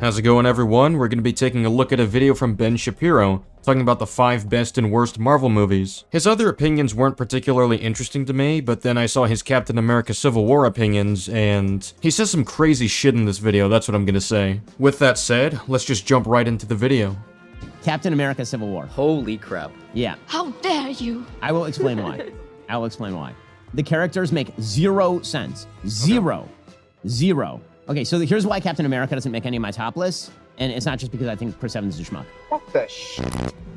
How's it going, everyone? We're going to be taking a look at a video from Ben Shapiro, talking about the 5 best and worst Marvel movies. His other opinions weren't particularly interesting to me, but then I saw his Captain America Civil War opinions, and he says some crazy shit in this video, that's what I'm gonna say. With that said, let's just jump right into the video. Captain America Civil War. Holy crap. Yeah. How dare you? I will explain why. I will explain why. The characters make 0 sense. Zero. Okay, so here's why Captain America doesn't make any of my top lists, and it's not just because I think Chris Evans is a schmuck. What the shit?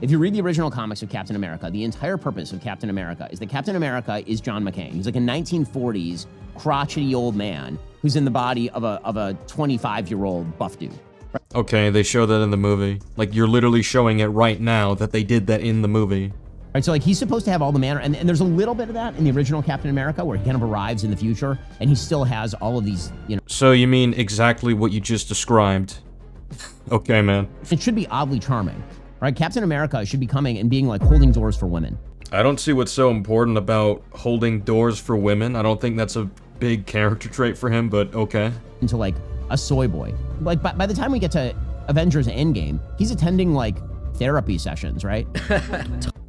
If you read the original comics of Captain America, the entire purpose of Captain America is that Captain America is John McCain. He's like a 1940s crotchety old man who's in the body of a 25-year-old buff dude. Okay, they show that in the movie. Like, you're literally showing it right now that they did that in the movie. Right, so like he's supposed to have all the manner, and there's a little bit of that in the original Captain America where he kind of arrives in the future and he still has all of these, you know. So you mean exactly what you just described? Okay, man. It should be oddly charming, right? Captain America should be coming and being like holding doors for women. I don't see what's so important about holding doors for women. I don't think that's a big character trait for him, but okay. Into like a soy boy. Like by the time we get to Avengers Endgame, he's attending like therapy sessions, right?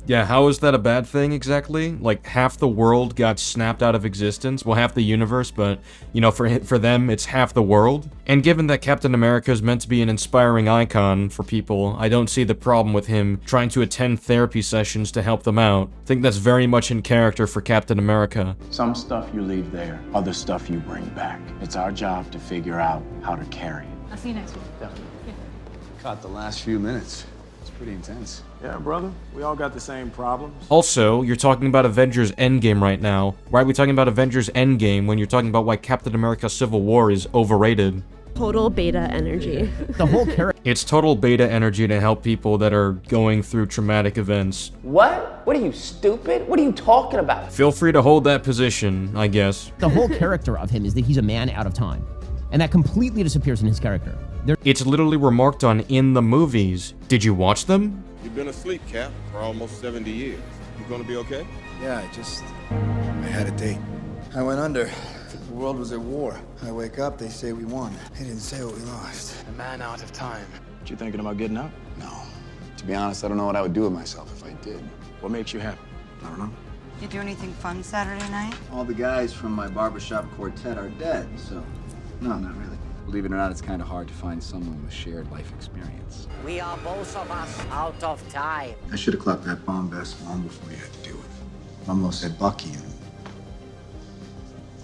Yeah, how is that a bad thing exactly? Like, half the world got snapped out of existence. Well, half the universe, but, you know, for them, it's half the world. And given that Captain America is meant to be an inspiring icon for people, I don't see the problem with him trying to attend therapy sessions to help them out. I think that's very much in character for Captain America. Some stuff you leave there, other stuff you bring back. It's our job to figure out how to carry it. I'll see you next week. Definitely. Caught the last few minutes. It's pretty intense. Yeah, brother. We all got the same problems. Also, you're talking about Avengers Endgame right now. Why are we talking about Avengers Endgame when you're talking about why Captain America Civil War is overrated? Total beta energy. The whole character. It's total beta energy to help people that are going through traumatic events. What? What are you, stupid? What are you talking about? Feel free to hold that position, I guess. The whole character of him is that he's a man out of time. And that completely disappears in his character. It's literally remarked on in the movies. Did you watch them? You've been asleep, Cap, for almost 70 years. You gonna be okay? Yeah, I had a date. I went under. The world was at war. I wake up, they say we won. They didn't say what we lost. A man out of time. What you thinking about getting up? No. To be honest, I don't know what I would do with myself if I did. What makes you happy? I don't know. You do anything fun Saturday night? All the guys from my barbershop quartet are dead, so no, not really. Believe it or not, it's kind of hard to find someone with shared life experience. We are both of us out of time. I should have clocked that bomb vest long before you had to do it. Almost said Bucky, and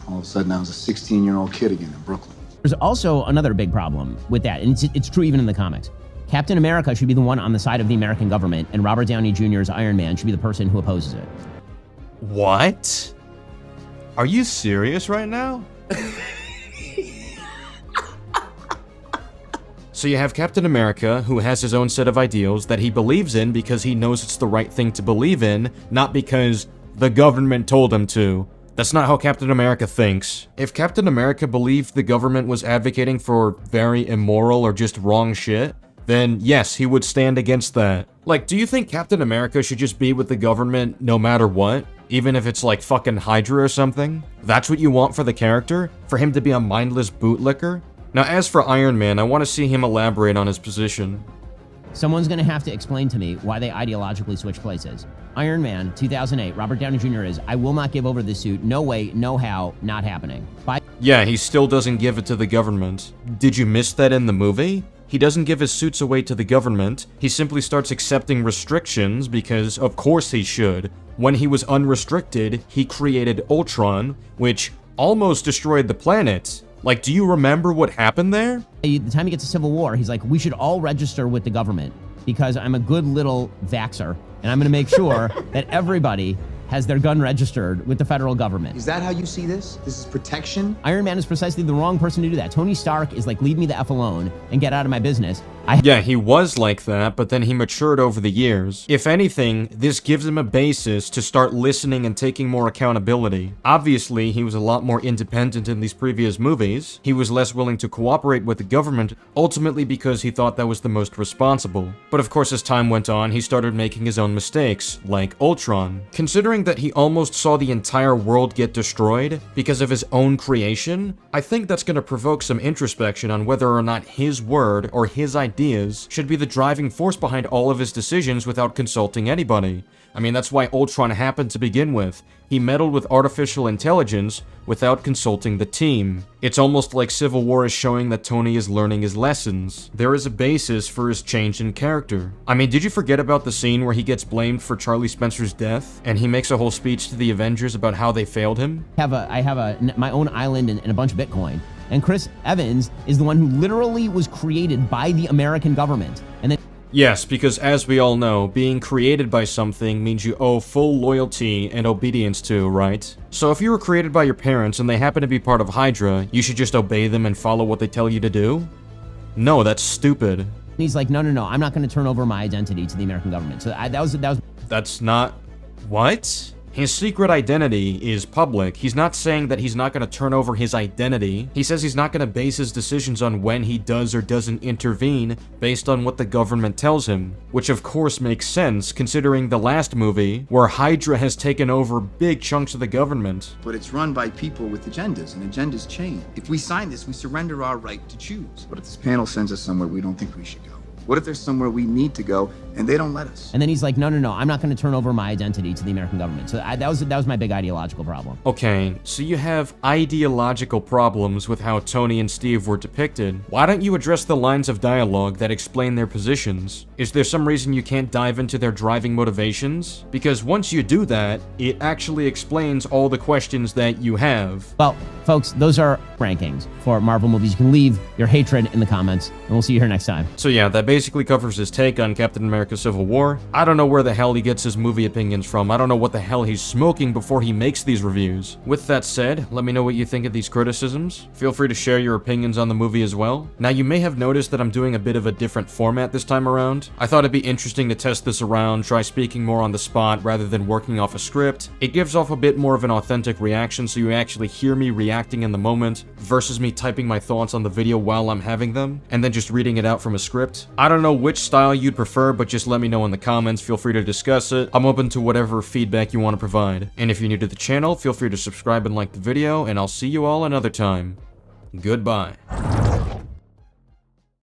all of a sudden I was a 16-year-old kid again in Brooklyn. There's also another big problem with that, and it's true even in the comics. Captain America should be the one on the side of the American government, and Robert Downey Jr.'s Iron Man should be the person who opposes it. What? Are you serious right now? So you have Captain America, who has his own set of ideals that he believes in because he knows it's the right thing to believe in, not because the government told him to. That's not how Captain America thinks. If Captain America believed the government was advocating for very immoral or just wrong shit, then yes, he would stand against that. Like, do you think Captain America should just be with the government no matter what? Even if it's like fucking Hydra or something? That's what you want for the character? For him to be a mindless bootlicker? Now, as for Iron Man, I want to see him elaborate on his position. Someone's going to have to explain to me why they ideologically switch places. Iron Man, 2008, Robert Downey Jr. is, I will not give over this suit, no way, no how, not happening. Yeah, he still doesn't give it to the government. Did you miss that in the movie? He doesn't give his suits away to the government, he simply starts accepting restrictions because of course he should. When he was unrestricted, he created Ultron, which almost destroyed the planet. Like, do you remember what happened there? The time he gets to Civil War, he's like, we should all register with the government because I'm a good little vaxxer, and I'm going to make sure that everybody has their gun registered with the federal government. Is that how you see this? This is protection? Iron Man is precisely the wrong person to do that. Tony Stark is like, leave me the F alone and get out of my business. Yeah, he was like that, but then he matured over the years. If anything, this gives him a basis to start listening and taking more accountability. Obviously, he was a lot more independent in these previous movies. He was less willing to cooperate with the government, ultimately because he thought that was the most responsible. But of course, as time went on, he started making his own mistakes, like Ultron. Considering that he almost saw the entire world get destroyed because of his own creation, I think that's going to provoke some introspection on whether or not his word or his ideas should be the driving force behind all of his decisions without consulting anybody. I mean, that's why Ultron happened to begin with. He meddled with artificial intelligence without consulting the team. It's almost like Civil War is showing that Tony is learning his lessons. There is a basis for his change in character. I mean, did you forget about the scene where he gets blamed for Charlie Spencer's death, and he makes a whole speech to the Avengers about how they failed him? I have my own island and a bunch of Bitcoin. And Chris Evans is the one who literally was created by the American government. And then Yes, because as we all know, being created by something means you owe full loyalty and obedience to, right? So if you were created by your parents and they happen to be part of Hydra, you should just obey them and follow what they tell you to do? No, that's stupid. he's like, no, I'm not going to turn over my identity to the American government. So that was. That's not... What? His secret identity is public. He's not saying that he's not going to turn over his identity. He says he's not going to base his decisions on when he does or doesn't intervene based on what the government tells him. Which of course makes sense, considering the last movie, where Hydra has taken over big chunks of the government. But it's run by people with agendas, and agendas change. If we sign this, we surrender our right to choose. But if this panel sends us somewhere we don't think we should go? What if there's somewhere we need to go and they don't let us? And then he's like, no, I'm not going to turn over my identity to the American government. So that was my big ideological problem. Okay, so you have ideological problems with how Tony and Steve were depicted. Why don't you address the lines of dialogue that explain their positions? Is there some reason you can't dive into their driving motivations? Because once you do that, it actually explains all the questions that you have. Well, folks, those are rankings for Marvel movies. You can leave your hatred in the comments, and we'll see you here next time. So yeah, that basically covers his take on Captain America Civil War. I don't know where the hell he gets his movie opinions from. I don't know what the hell he's smoking before he makes these reviews. With that said, let me know what you think of these criticisms. Feel free to share your opinions on the movie as well. Now, you may have noticed that I'm doing a bit of a different format this time around. I thought it'd be interesting to test this around, try speaking more on the spot rather than working off a script. It gives off a bit more of an authentic reaction so you actually hear me reacting in the moment versus me typing my thoughts on the video while I'm having them and then just reading it out from a script. I don't know which style you'd prefer, but just let me know in the comments. Feel free to discuss it. I'm open to whatever feedback you want to provide. And if you're new to the channel, feel free to subscribe and like the video, and I'll see you all another time. Goodbye.